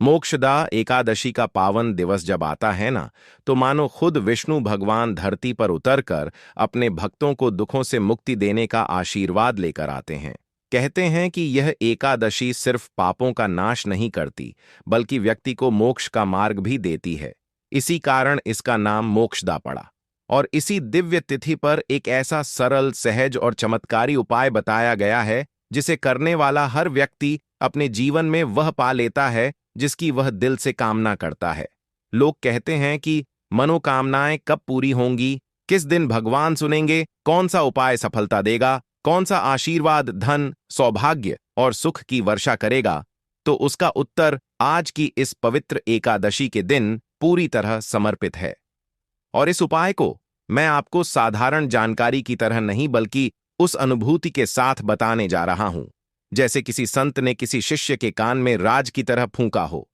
मोक्षदा एकादशी का पावन दिवस जब आता है ना, तो मानो खुद विष्णु भगवान धरती पर उतरकर अपने भक्तों को दुखों से मुक्ति देने का आशीर्वाद लेकर आते हैं। कहते हैं कि यह एकादशी सिर्फ पापों का नाश नहीं करती, बल्कि व्यक्ति को मोक्ष का मार्ग भी देती है। इसी कारण इसका नाम मोक्षदा पड़ा। और इसी दिव्य तिथि पर एक ऐसा सरल, सहज और चमत्कारी उपाय बताया गया है, जिसे करने वाला हर व्यक्ति अपने जीवन में वह पा लेता है जिसकी वह दिल से कामना करता है। लोग कहते हैं कि मनोकामनाएं कब पूरी होंगी, किस दिन भगवान सुनेंगे, कौन सा उपाय सफलता देगा, कौन सा आशीर्वाद धन, सौभाग्य और सुख की वर्षा करेगा। तो उसका उत्तर आज की इस पवित्र एकादशी के दिन पूरी तरह समर्पित है। और इस उपाय को मैं आपको साधारण जानकारी की तरह नहीं, बल्कि उस अनुभूति के साथ बताने जा रहा हूं जैसे किसी संत ने किसी शिष्य के कान में राज की तरह फूंका हो।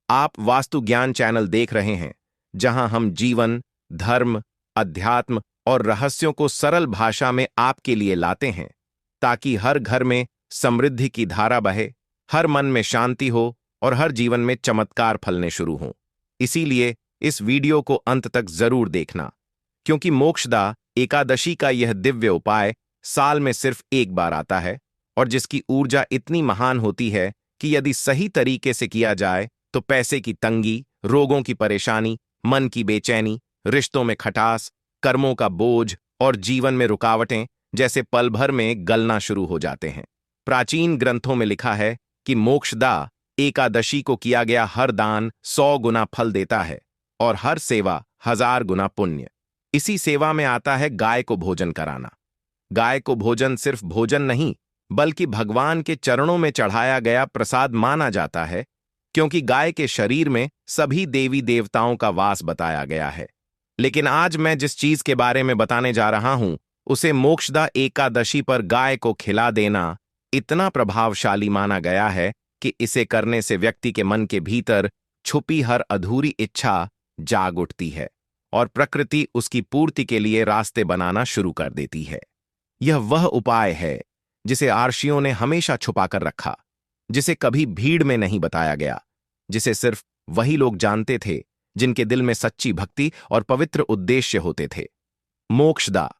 आप वास्तु ज्ञान चैनल देख रहे हैं, जहां हम जीवन, धर्म, अध्यात्म और रहस्यों को सरल भाषा में आपके लिए लाते हैं, ताकि हर घर में समृद्धि की धारा बहे, हर मन में शांति हो और हर जीवन में चमत्कार फलने शुरू हों। इसीलिए इस वीडियो को अंत तक जरूर देखना, क्योंकि मोक्षदा एकादशी का यह दिव्य उपाय साल में सिर्फ एक बार आता है, और जिसकी ऊर्जा इतनी महान होती है कि यदि सही तरीके से किया जाए तो पैसे की तंगी, रोगों की परेशानी, मन की बेचैनी, रिश्तों में खटास, कर्मों का बोझ और जीवन में रुकावटें जैसे पल भर में गलना शुरू हो जाते हैं। प्राचीन ग्रंथों में लिखा है कि मोक्षदा एकादशी को किया गया हर दान 100 गुना फल देता है और हर सेवा 1000 गुना पुण्य। इसी सेवा में आता है गाय को भोजन कराना। गाय को भोजन सिर्फ भोजन नहीं, बल्कि भगवान के चरणों में चढ़ाया गया प्रसाद माना जाता है, क्योंकि गाय के शरीर में सभी देवी देवताओं का वास बताया गया है। लेकिन आज मैं जिस चीज के बारे में बताने जा रहा हूं, उसे मोक्षदा एकादशी पर गाय को खिला देना इतना प्रभावशाली माना गया है कि इसे करने से व्यक्ति के मन के भीतर छुपी हर अधूरी इच्छा जाग उठती है और प्रकृति उसकी पूर्ति के लिए रास्ते बनाना शुरू कर देती है। यह वह उपाय है जिसे आर्षियों ने हमेशा छुपाकर रखा, जिसे कभी भीड़ में नहीं बताया गया, जिसे सिर्फ वही लोग जानते थे जिनके दिल में सच्ची भक्ति और पवित्र उद्देश्य होते थे। मोक्षदा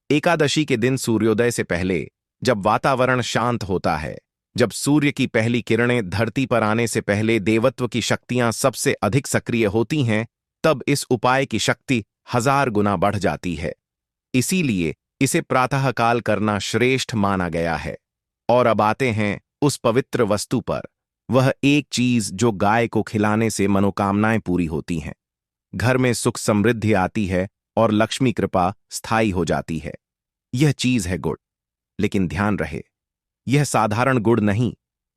एकादशी के दिन सूर्योदय से पहले, जब वातावरण शांत होता है, जब सूर्य की पहली किरणें धरती पर आने से पहले देवत्व की शक्तियां सबसे अधिक सक्रिय होती हैं, तब इस उपाय की शक्ति 1000 गुना बढ़ जाती है। इसीलिए इसे प्रातःकाल करना श्रेष्ठ माना गया है। और अब आते हैं उस पवित्र वस्तु पर, वह एक चीज जो गाय को खिलाने से मनोकामनाएं पूरी होती हैं, घर में सुख समृद्धि आती है और लक्ष्मी कृपा स्थायी हो जाती है। यह चीज है गुड़। लेकिन ध्यान रहे, यह साधारण गुड़ नहीं,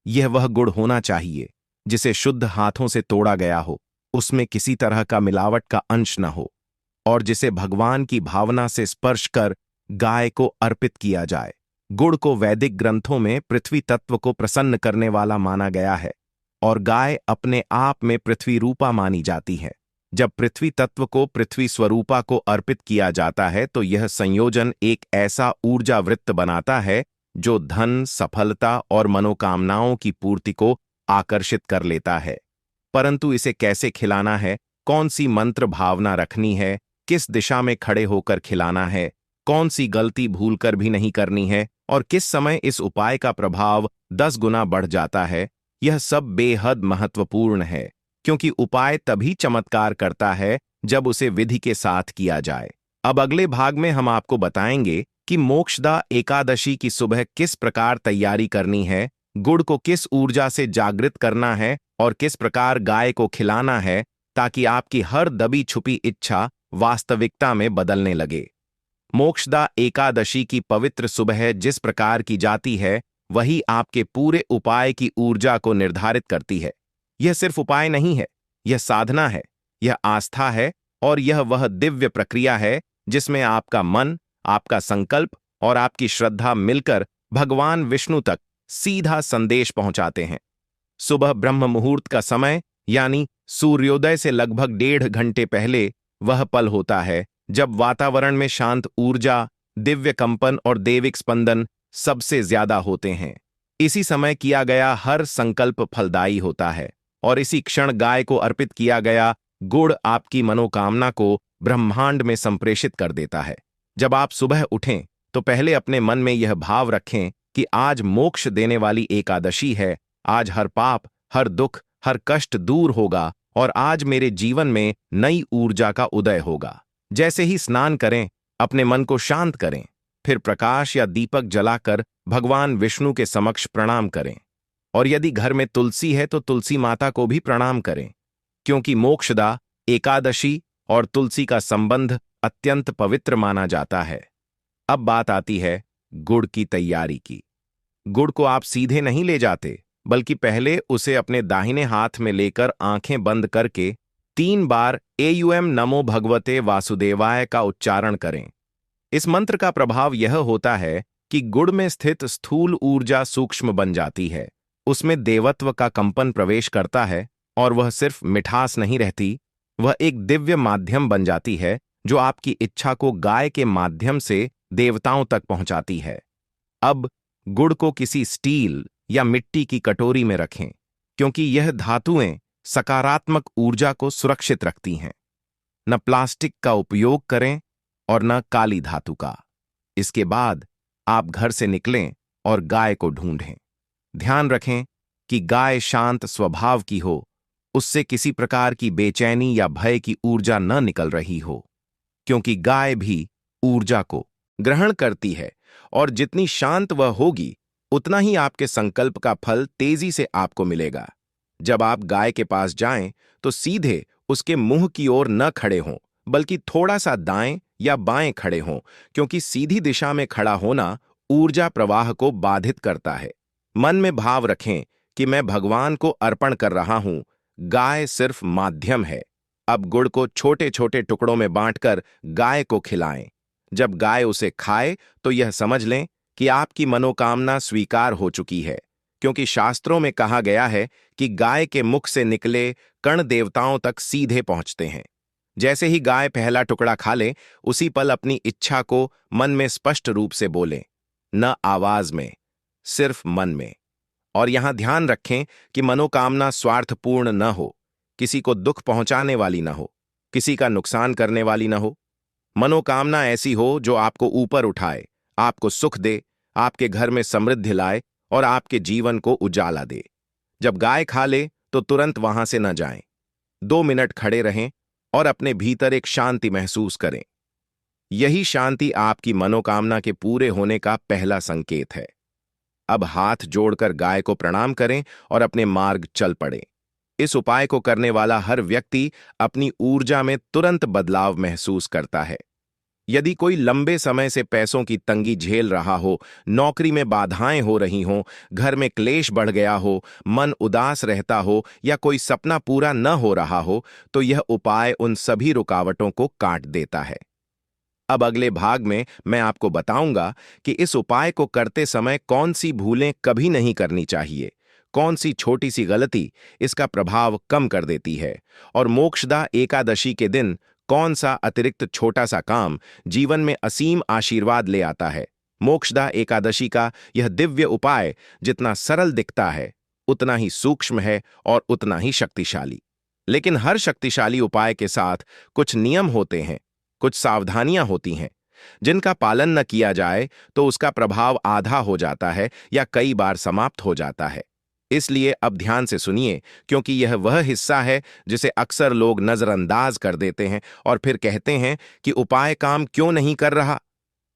यह वह गुड़ होना चाहिए जिसे शुद्ध हाथों से तोड़ा गया हो, उसमें किसी तरह का मिलावट का अंश न हो, और जिसे भगवान की भावना से स्पर्श कर गाय को अर्पित किया जाए। गुड़ को वैदिक ग्रंथों में पृथ्वी तत्व को प्रसन्न करने वाला माना गया है, और गाय अपने आप में पृथ्वी रूपा मानी जाती है। जब पृथ्वी तत्व को पृथ्वी स्वरूपा को अर्पित किया जाता है, तो यह संयोजन एक ऐसा ऊर्जा वृत्त बनाता है जो धन, सफलता और मनोकामनाओं की पूर्ति को आकर्षित कर लेता है। परंतु इसे कैसे खिलाना है, कौन सी मंत्र भावना रखनी है, किस दिशा में खड़े होकर खिलाना है, कौन सी गलती भूलकर भी नहीं करनी है, और किस समय इस उपाय का प्रभाव 10 गुना बढ़ जाता है, यह सब बेहद महत्वपूर्ण है, क्योंकि उपाय तभी चमत्कार करता है जब उसे विधि के साथ किया जाए। अब अगले भाग में हम आपको बताएंगे कि मोक्षदा एकादशी की सुबह किस प्रकार तैयारी करनी है, गुड़ को किस ऊर्जा से जागृत करना है और किस प्रकार गाय को खिलाना है, ताकि आपकी हर दबी छुपी इच्छा वास्तविकता में बदलने लगे। मोक्षदा एकादशी की पवित्र सुबह जिस प्रकार की जाती है, वही आपके पूरे उपाय की ऊर्जा को निर्धारित करती है। यह सिर्फ उपाय नहीं है, यह साधना है, यह आस्था है, और यह वह दिव्य प्रक्रिया है जिसमें आपका मन, आपका संकल्प और आपकी श्रद्धा मिलकर भगवान विष्णु तक सीधा संदेश पहुंचाते हैं। सुबह ब्रह्म मुहूर्त का समय, यानी सूर्योदय से लगभग 1.5 घंटे पहले, वह पल होता है जब वातावरण में शांत ऊर्जा, दिव्य कंपन और दैविक स्पंदन सबसे ज्यादा होते हैं। इसी समय किया गया हर संकल्प फलदायी होता है और इसी क्षण गाय को अर्पित किया गया गुड़ आपकी मनोकामना को ब्रह्मांड में संप्रेषित कर देता है। जब आप सुबह उठें तो पहले अपने मन में यह भाव रखें कि आज मोक्ष देने वाली एकादशी है, आज हर पाप, हर दुख, हर कष्ट दूर होगा और आज मेरे जीवन में नई ऊर्जा का उदय होगा। जैसे ही स्नान करें, अपने मन को शांत करें, फिर प्रकाश या दीपक जलाकर भगवान विष्णु के समक्ष प्रणाम करें। और यदि घर में तुलसी है तो तुलसी माता को भी प्रणाम करें, क्योंकि मोक्षदा, एकादशी और तुलसी का संबंध अत्यंत पवित्र माना जाता है। अब बात आती है गुड़ की तैयारी की। गुड़ को आप सीधे नहीं ले जाते, बल्कि पहले उसे अपने दाहिने हाथ में लेकर आंखें बंद करके 3 बार एयुएम नमो भगवते वासुदेवाय का उच्चारण करें। इस मंत्र का प्रभाव यह होता है कि गुड़ में स्थित स्थूल ऊर्जा सूक्ष्म बन जाती है, उसमें देवत्व का कंपन प्रवेश करता है और वह सिर्फ मिठास नहीं रहती, वह एक दिव्य माध्यम बन जाती है जो आपकी इच्छा को गाय के माध्यम से देवताओं तक पहुंचाती है। अब गुड़ को किसी स्टील या मिट्टी की कटोरी में रखें, क्योंकि यह धातुएं सकारात्मक ऊर्जा को सुरक्षित रखती हैं। न प्लास्टिक का उपयोग करें और न काली धातु का। इसके बाद आप घर से निकलें और गाय को ढूंढें। ध्यान रखें कि गाय शांत स्वभाव की हो, उससे किसी प्रकार की बेचैनी या भय की ऊर्जा न निकल रही हो, क्योंकि गाय भी ऊर्जा को ग्रहण करती है और जितनी शांत वह होगी उतना ही आपके संकल्प का फल तेजी से आपको मिलेगा। जब आप गाय के पास जाएं तो सीधे उसके मुंह की ओर न खड़े हों, बल्कि थोड़ा सा दाएं या बाएं खड़े हों, क्योंकि सीधी दिशा में खड़ा होना ऊर्जा प्रवाह को बाधित करता है। मन में भाव रखें कि मैं भगवान को अर्पण कर रहा हूं, गाय सिर्फ माध्यम है। अब गुड़ को छोटे छोटे टुकड़ों में बांटकर गाय को खिलाएं। जब गाय उसे खाए तो यह समझ लें कि आपकी मनोकामना स्वीकार हो चुकी है, क्योंकि शास्त्रों में कहा गया है कि गाय के मुख से निकले कण देवताओं तक सीधे पहुंचते हैं। जैसे ही गाय पहला टुकड़ा खा ले, उसी पल अपनी इच्छा को मन में स्पष्ट रूप से बोलें, न आवाज में, सिर्फ मन में। और यहां ध्यान रखें कि मनोकामना स्वार्थपूर्ण न हो, किसी को दुख पहुंचाने वाली न हो, किसी का नुकसान करने वाली न हो। मनोकामना ऐसी हो जो आपको ऊपर उठाए, आपको सुख दे, आपके घर में समृद्धि लाए और आपके जीवन को उजाला दे। जब गाय खा ले तो तुरंत वहां से न जाएं। 2 मिनट खड़े रहें और अपने भीतर एक शांति महसूस करें। यही शांति आपकी मनोकामना के पूरे होने का पहला संकेत है। अब हाथ जोड़कर गाय को प्रणाम करें और अपने मार्ग चल पड़ें। इस उपाय को करने वाला हर व्यक्ति अपनी ऊर्जा में तुरंत बदलाव महसूस करता है। यदि कोई लंबे समय से पैसों की तंगी झेल रहा हो, नौकरी में बाधाएं हो रही हों, घर में क्लेश बढ़ गया हो, मन उदास रहता हो या कोई सपना पूरा न हो रहा हो, तो यह उपाय उन सभी रुकावटों को काट देता है। अब अगले भाग में मैं आपको बताऊंगा कि इस उपाय को करते समय कौन सी भूलें कभी नहीं करनी चाहिए, कौन सी छोटी सी गलती इसका प्रभाव कम कर देती है, और मोक्षदा एकादशी के दिन कौन सा अतिरिक्त छोटा सा काम जीवन में असीम आशीर्वाद ले आता है। मोक्षदा एकादशी का यह दिव्य उपाय जितना सरल दिखता है, उतना ही सूक्ष्म है और उतना ही शक्तिशाली। लेकिन हर शक्तिशाली उपाय के साथ कुछ नियम होते हैं, कुछ सावधानियां होती हैं, जिनका पालन न किया जाए तो उसका प्रभाव आधा हो जाता है या कई बार समाप्त हो जाता है। इसलिए अब ध्यान से सुनिए, क्योंकि यह वह हिस्सा है जिसे अक्सर लोग नजरअंदाज कर देते हैं और फिर कहते हैं कि उपाय काम क्यों नहीं कर रहा।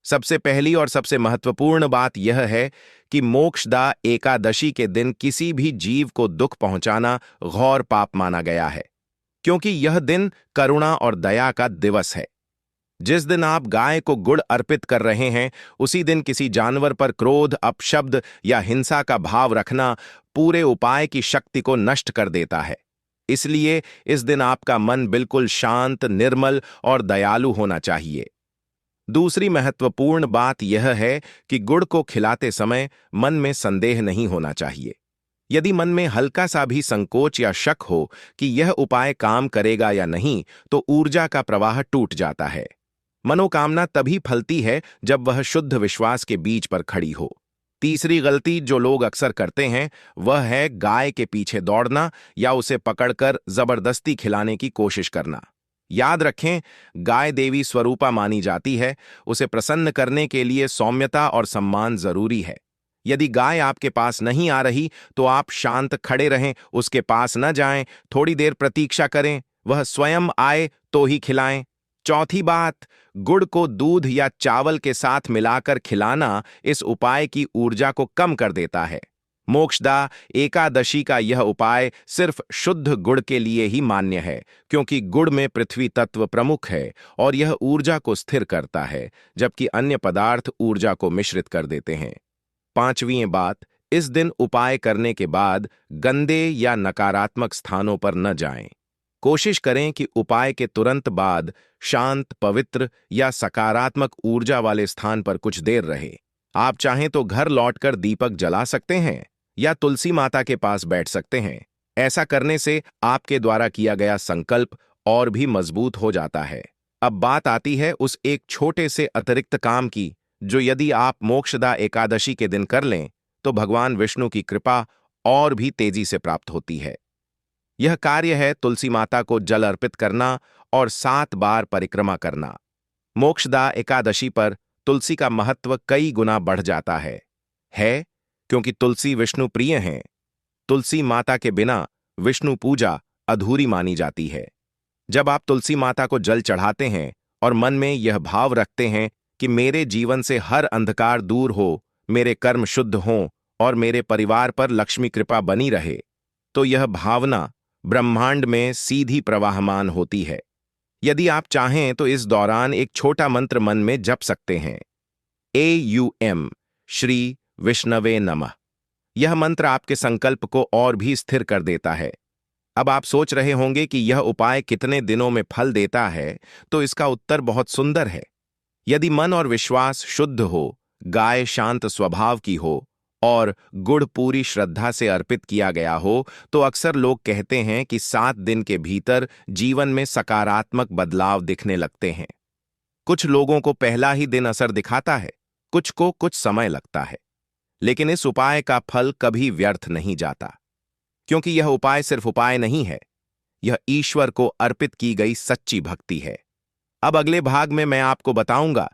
सबसे पहली और सबसे महत्वपूर्ण बात यह है कि मोक्षदा एकादशी के दिन किसी भी जीव को दुख पहुंचाना घोर पाप माना गया है, क्योंकि यह दिन करुणा और दया का दिवस है। जिस दिन आप गाय को गुड़ अर्पित कर रहे हैं, उसी दिन किसी जानवर पर क्रोध, अपशब्द या हिंसा का भाव रखना पूरे उपाय की शक्ति को नष्ट कर देता है। इसलिए इस दिन आपका मन बिल्कुल शांत, निर्मल और दयालु होना चाहिए। दूसरी महत्वपूर्ण बात यह है कि गुड़ को खिलाते समय मन में संदेह नहीं होना चाहिए। यदि मन में हल्का सा भी संकोच या शक हो कि यह उपाय काम करेगा या नहीं, तो ऊर्जा का प्रवाह टूट जाता है। मनोकामना तभी फलती है जब वह शुद्ध विश्वास के बीज पर खड़ी हो। तीसरी गलती जो लोग अक्सर करते हैं वह है गाय के पीछे दौड़ना या उसे पकड़कर जबरदस्ती खिलाने की कोशिश करना। याद रखें, गाय देवी स्वरूपा मानी जाती है। उसे प्रसन्न करने के लिए सौम्यता और सम्मान जरूरी है। यदि गाय आपके पास नहीं आ रही तो आप शांत खड़े रहें, उसके पास न जाएं, थोड़ी देर प्रतीक्षा करें, वह स्वयं आए तो ही खिलाएं। चौथी बात, गुड़ को दूध या चावल के साथ मिलाकर खिलाना इस उपाय की ऊर्जा को कम कर देता है। मोक्षदा एकादशी का यह उपाय सिर्फ शुद्ध गुड़ के लिए ही मान्य है, क्योंकि गुड़ में पृथ्वी तत्व प्रमुख है और यह ऊर्जा को स्थिर करता है, जबकि अन्य पदार्थ ऊर्जा को मिश्रित कर देते हैं। पांचवीं बात, इस दिन उपाय करने के बाद गंदे या नकारात्मक स्थानों पर न जाएं। कोशिश करें कि उपाय के तुरंत बाद शांत, पवित्र या सकारात्मक ऊर्जा वाले स्थान पर कुछ देर रहे। आप चाहें तो घर लौटकर दीपक जला सकते हैं या तुलसी माता के पास बैठ सकते हैं। ऐसा करने से आपके द्वारा किया गया संकल्प और भी मजबूत हो जाता है। अब बात आती है उस एक छोटे से अतिरिक्त काम की, जो यदि आप मोक्षदा एकादशी के दिन कर लें तो भगवान विष्णु की कृपा और भी तेजी से प्राप्त होती है। यह कार्य है तुलसी माता को जल अर्पित करना और 7 बार परिक्रमा करना। मोक्षदा एकादशी पर तुलसी का महत्व कई गुना बढ़ जाता है क्योंकि तुलसी विष्णु प्रिय हैं। तुलसी माता के बिना विष्णु पूजा अधूरी मानी जाती है। जब आप तुलसी माता को जल चढ़ाते हैं और मन में यह भाव रखते हैं कि मेरे जीवन से हर अंधकार दूर हो, मेरे कर्म शुद्ध हों और मेरे परिवार पर लक्ष्मी कृपा बनी रहे, तो यह भावना ब्रह्मांड में सीधी प्रवाहमान होती है। यदि आप चाहें तो इस दौरान एक छोटा मंत्र मन में जप सकते हैं। AUM श्री विष्णवे नमः। यह मंत्र आपके संकल्प को और भी स्थिर कर देता है। अब आप सोच रहे होंगे कि यह उपाय कितने दिनों में फल देता है, तो इसका उत्तर बहुत सुंदर है। यदि मन और विश्वास शुद्ध हो, गाय शांत स्वभाव की हो और गुड़ पूरी श्रद्धा से अर्पित किया गया हो, तो अक्सर लोग कहते हैं कि 7 दिन के भीतर जीवन में सकारात्मक बदलाव दिखने लगते हैं। कुछ लोगों को पहला ही दिन असर दिखाता है, कुछ को कुछ समय लगता है, लेकिन इस उपाय का फल कभी व्यर्थ नहीं जाता, क्योंकि यह उपाय सिर्फ उपाय नहीं है, यह ईश्वर को अर्पित की गई सच्ची भक्ति है। अब अगले भाग में मैं आपको बताऊंगा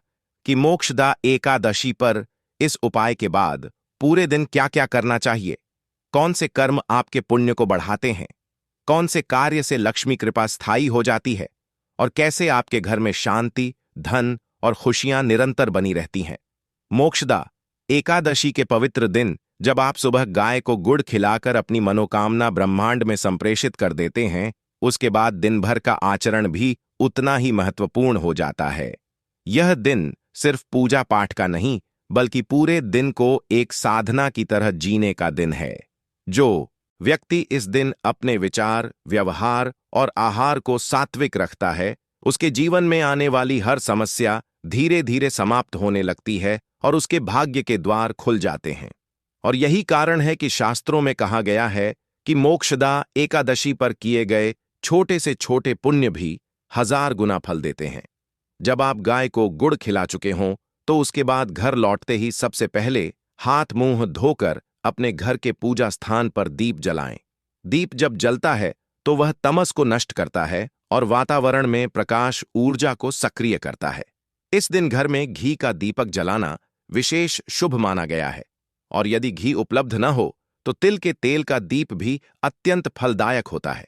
कि मोक्षदा एकादशी पर इस उपाय के बाद पूरे दिन क्या क्या करना चाहिए, कौन से कर्म आपके पुण्य को बढ़ाते हैं, कौन से कार्य से लक्ष्मी कृपा स्थायी हो जाती है और कैसे आपके घर में शांति, धन और खुशियां निरंतर बनी रहती हैं। मोक्षदा एकादशी के पवित्र दिन जब आप सुबह गाय को गुड़ खिलाकर अपनी मनोकामना ब्रह्मांड में संप्रेषित कर देते हैं, उसके बाद दिन भर का आचरण भी उतना ही महत्वपूर्ण हो जाता है। यह दिन सिर्फ पूजा पाठ का नहीं, बल्कि पूरे दिन को एक साधना की तरह जीने का दिन है। जो व्यक्ति इस दिन अपने विचार, व्यवहार और आहार को सात्विक रखता है, उसके जीवन में आने वाली हर समस्या धीरे धीरे समाप्त होने लगती है और उसके भाग्य के द्वार खुल जाते हैं। और यही कारण है कि शास्त्रों में कहा गया है कि मोक्षदा एकादशी पर किए गए छोटे से छोटे पुण्य भी 1000 गुना फल देते हैं। जब आप गाय को गुड़ खिला चुके हों, तो उसके बाद घर लौटते ही सबसे पहले हाथ मुंह धोकर अपने घर के पूजा स्थान पर दीप जलाएं। दीप जब जलता है तो वह तमस को नष्ट करता है और वातावरण में प्रकाश ऊर्जा को सक्रिय करता है। इस दिन घर में घी का दीपक जलाना विशेष शुभ माना गया है, और यदि घी उपलब्ध न हो तो तिल के तेल का दीप भी अत्यंत फलदायक होता है।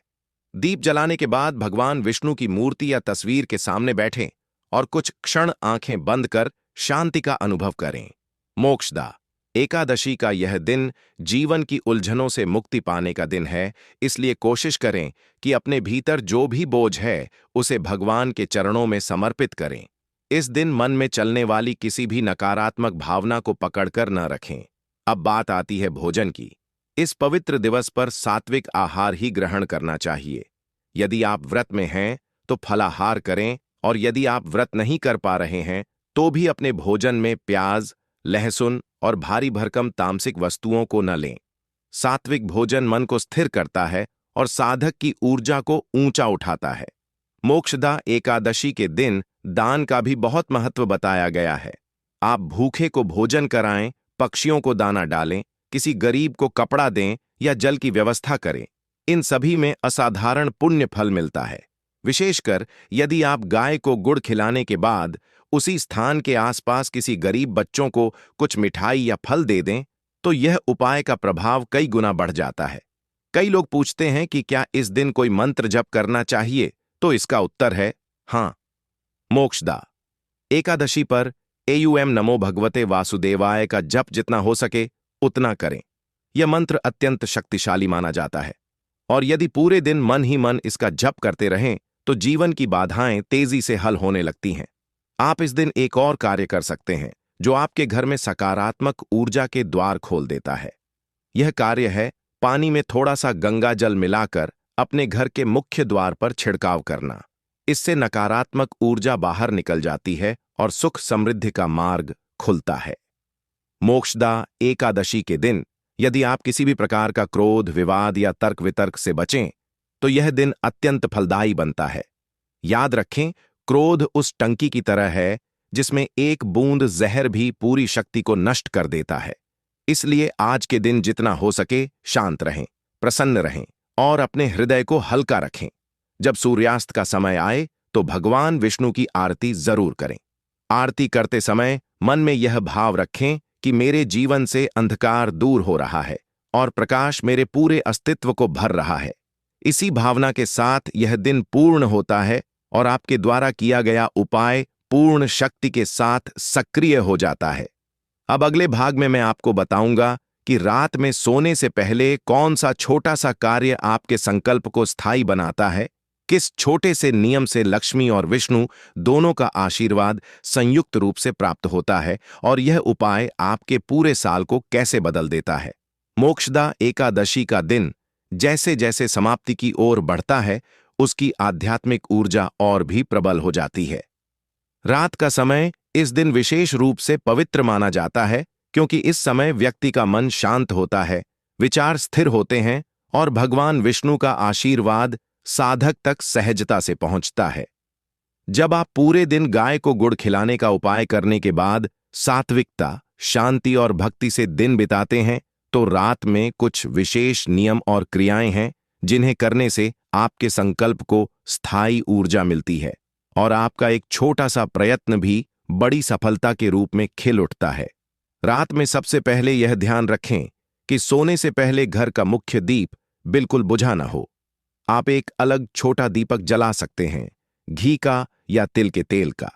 दीप जलाने के बाद भगवान विष्णु की मूर्ति या तस्वीर के सामने बैठें और कुछ क्षण आंखें बंद कर शांति का अनुभव करें। मोक्षदा एकादशी का यह दिन जीवन की उलझनों से मुक्ति पाने का दिन है, इसलिए कोशिश करें कि अपने भीतर जो भी बोझ है उसे भगवान के चरणों में समर्पित करें। इस दिन मन में चलने वाली किसी भी नकारात्मक भावना को पकड़कर न रखें। अब बात आती है भोजन की। इस पवित्र दिवस पर सात्विक आहार ही ग्रहण करना चाहिए। यदि आप व्रत में हैं तो फलाहार करें, और यदि आप व्रत नहीं कर पा रहे हैं तो भी अपने भोजन में प्याज, लहसुन और भारी भरकम तामसिक वस्तुओं को न लें। सात्विक भोजन मन को स्थिर करता है और साधक की ऊर्जा को ऊंचा उठाता है। मोक्षदा एकादशी के दिन दान का भी बहुत महत्व बताया गया है। आप भूखे को भोजन कराएं, पक्षियों को दाना डालें, किसी गरीब को कपड़ा दें या जल की व्यवस्था करें। इन सभी में असाधारण पुण्य फल मिलता है। विशेषकर यदि आप गाय को गुड़ खिलाने के बाद उसी स्थान के आसपास किसी गरीब बच्चों को कुछ मिठाई या फल दे दें, तो यह उपाय का प्रभाव कई गुना बढ़ जाता है। कई लोग पूछते हैं कि क्या इस दिन कोई मंत्र जप करना चाहिए, तो इसका उत्तर है हाँ। मोक्षदा एकादशी पर एयूएम नमो भगवते वासुदेवाय का जप जितना हो सके उतना करें। यह मंत्र अत्यंत शक्तिशाली माना जाता है और यदि पूरे दिन मन ही मन इसका जप करते रहें तो जीवन की बाधाएं तेजी से हल होने लगती हैं। आप इस दिन एक और कार्य कर सकते हैं जो आपके घर में सकारात्मक ऊर्जा के द्वार खोल देता है। यह कार्य है पानी में थोड़ा सा गंगा जल मिलाकर अपने घर के मुख्य द्वार पर छिड़काव करना। इससे नकारात्मक ऊर्जा बाहर निकल जाती है और सुख समृद्धि का मार्ग खुलता है। मोक्षदा एकादशी के दिन यदि आप किसी भी प्रकार का क्रोध, विवाद या तर्क वितर्क से बचें तो यह दिन अत्यंत फलदायी बनता है। याद रखें, क्रोध उस टंकी की तरह है जिसमें एक बूंद जहर भी पूरी शक्ति को नष्ट कर देता है। इसलिए आज के दिन जितना हो सके शांत रहें, प्रसन्न रहें और अपने हृदय को हल्का रखें। जब सूर्यास्त का समय आए तो भगवान विष्णु की आरती जरूर करें। आरती करते समय मन में यह भाव रखें कि मेरे जीवन से अंधकार दूर हो रहा है और प्रकाश मेरे पूरे अस्तित्व को भर रहा है। इसी भावना के साथ यह दिन पूर्ण होता है और आपके द्वारा किया गया उपाय पूर्ण शक्ति के साथ सक्रिय हो जाता है। अब अगले भाग में मैं आपको बताऊंगा कि रात में सोने से पहले कौन सा छोटा सा कार्य आपके संकल्प को स्थायी बनाता है, किस छोटे से नियम से लक्ष्मी और विष्णु दोनों का आशीर्वाद संयुक्त रूप से प्राप्त होता है और यह उपाय आपके पूरे साल को कैसे बदल देता है। मोक्षदा एकादशी का दिन जैसे जैसे समाप्ति की ओर बढ़ता है, उसकी आध्यात्मिक ऊर्जा और भी प्रबल हो जाती है। रात का समय इस दिन विशेष रूप से पवित्र माना जाता है क्योंकि इस समय व्यक्ति का मन शांत होता है, विचार स्थिर होते हैं और भगवान विष्णु का आशीर्वाद साधक तक सहजता से पहुंचता है। जब आप पूरे दिन गाय को गुड़ खिलाने का उपाय करने के बाद सात्विकता, शांति और भक्ति से दिन बिताते हैं तो रात में कुछ विशेष नियम और क्रियाएं हैं जिन्हें करने से आपके संकल्प को स्थायी ऊर्जा मिलती है और आपका एक छोटा सा प्रयत्न भी बड़ी सफलता के रूप में खिल उठता है। रात में सबसे पहले यह ध्यान रखें कि सोने से पहले घर का मुख्य दीप बिल्कुल बुझा ना हो। आप एक अलग छोटा दीपक जला सकते हैं, घी का या तिल के तेल का।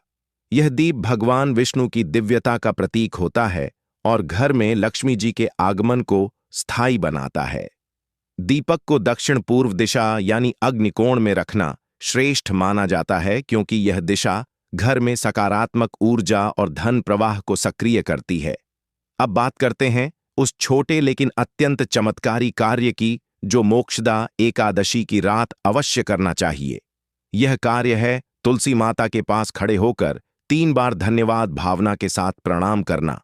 यह दीप भगवान विष्णु की दिव्यता का प्रतीक होता है और घर में लक्ष्मी जी के आगमन को स्थायी बनाता है। दीपक को दक्षिण पूर्व दिशा यानी अग्निकोण में रखना श्रेष्ठ माना जाता है क्योंकि यह दिशा घर में सकारात्मक ऊर्जा और धन प्रवाह को सक्रिय करती है। अब बात करते हैं उस छोटे लेकिन अत्यंत चमत्कारी कार्य की जो मोक्षदा एकादशी की रात अवश्य करना चाहिए। यह कार्य है तुलसी माता के पास खड़े होकर 3 बार धन्यवाद भावना के साथ प्रणाम करना।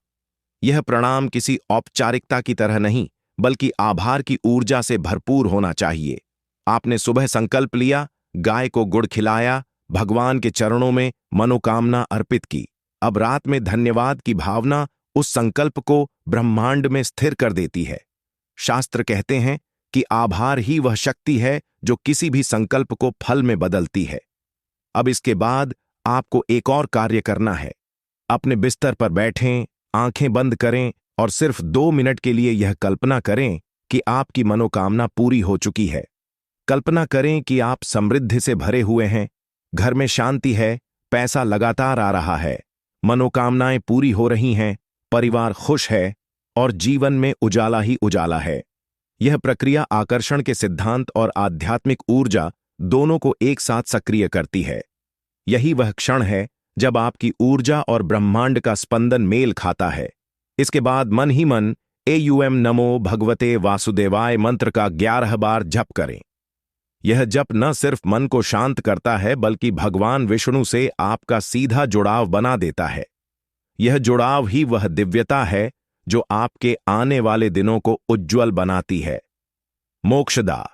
यह प्रणाम किसी औपचारिकता की तरह नहीं बल्कि आभार की ऊर्जा से भरपूर होना चाहिए। आपने सुबह संकल्प लिया, गाय को गुड़ खिलाया, भगवान के चरणों में मनोकामना अर्पित की। अब रात में धन्यवाद की भावना उस संकल्प को ब्रह्मांड में स्थिर कर देती है। शास्त्र कहते हैं कि आभार ही वह शक्ति है जो किसी भी संकल्प को फल में बदलती है। अब इसके बाद आपको एक और कार्य करना है। अपने बिस्तर पर बैठें, आंखें बंद करें और सिर्फ 2 मिनट के लिए यह कल्पना करें कि आपकी मनोकामना पूरी हो चुकी है। कल्पना करें कि आप समृद्धि से भरे हुए हैं, घर में शांति है, पैसा लगातार आ रहा है, मनोकामनाएं पूरी हो रही हैं, परिवार खुश है और जीवन में उजाला ही उजाला है। यह प्रक्रिया आकर्षण के सिद्धांत और आध्यात्मिक ऊर्जा दोनों को एक साथ सक्रिय करती है। यही वह क्षण है जब आपकी ऊर्जा और ब्रह्मांड का स्पंदन मेल खाता है। इसके बाद मन ही मन एयूएम नमो भगवते वासुदेवाय मंत्र का 11 बार जप करें। यह जप न सिर्फ मन को शांत करता है बल्कि भगवान विष्णु से आपका सीधा जुड़ाव बना देता है। यह जुड़ाव ही वह दिव्यता है जो आपके आने वाले दिनों को उज्ज्वल बनाती है। मोक्षदा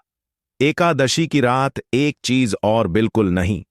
एकादशी की रात एक चीज और बिल्कुल नहीं